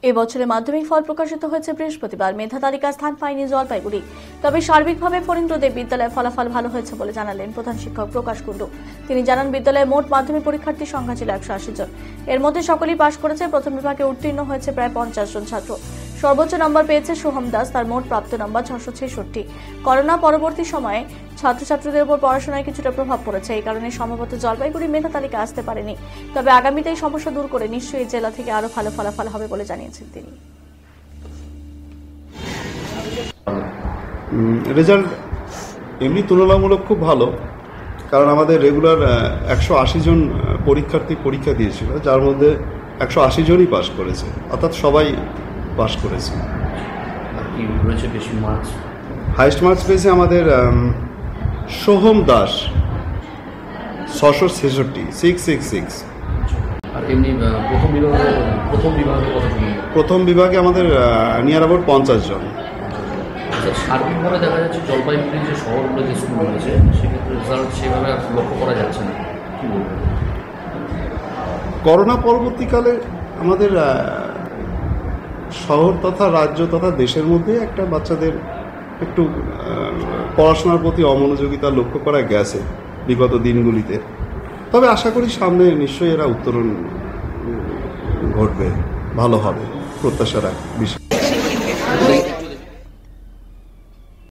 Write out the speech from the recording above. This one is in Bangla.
এবছরে মাধ্যমিক ফল প্রকাশিত হয়েছে বৃহস্পতিবার। মেধা তালিকা স্থান পায়নি জলপাইগুড়ি, তবে সার্বিকভাবে ফরিন্দ্রদেব বিদ্যালয়ে ফলাফল ভালো হয়েছে বলে জানালেন প্রধান শিক্ষক প্রকাশ কুণ্ডু। তিনি জানান, বিদ্যালয়ে মোট মাধ্যমিক পরীক্ষার্থীর সংখ্যা ছিল 180 জন। এর মধ্যে সকলেই পাশ করেছে। প্রথম বিভাগে উত্তীর্ণ হয়েছে প্রায় 50 জন ছাত্র। সর্বোচ্চ নম্বর পেয়েছে সোহম দাস, তার মোট প্রাপ্ত নম্বর 666। করোনা পরবর্তী সময়ে ছাত্রছাত্রীদের উপর পড়াশোনায় কিছুটা প্রভাব পড়েছে, এই কারণে সম্ভবত জলপাইগুড়ি মেধা তালিকা আসতে পারেনি। তবে আগামীতে এই সমস্যা দূর করে নিশ্চয়ই জেলা থেকে আরো ভালো ফলাফল হবে বলে জানিয়েছেন তিনি। রেজাল্ট এমনি তুলনামূলক খুব ভালো, কারণ আমাদের রেগুলার 180 জন পরীক্ষার্থী পরীক্ষা দিয়েছিল, যার মধ্যে 180 জনই পাস করেছে, অর্থাৎ সবাই পাস করেছে। হাইস্ট মার্কস পেয়েছে আমাদের সোহম দাস 666, 666। আর এমনি প্রথম বিভাগে আমাদের নিয়ার অ্যাবাউট 50 জন। সার্বিকভাবে দেখা যাচ্ছে জলপাইগুড়ি যে শহরগুলো যে স্কুল রয়েছে সেক্ষেত্রে রেজাল্ট সেভাবে লক্ষ্য করা যাচ্ছে না। কী বলবেন? করোনা পরবর্তীকালে আমাদের শহর তথা রাজ্য তথা দেশের মধ্যে একটা বাচ্চাদের একটু পড়াশোনার প্রতি অমনোযোগিতা লক্ষ্য করা গেছে বিগত দিনগুলিতে। তবে আশা করি সামনে নিশ্চয়ই এরা উত্তরণ ঘটবে, ভালো হবে, প্রত্যাশা রাখি বিষয়।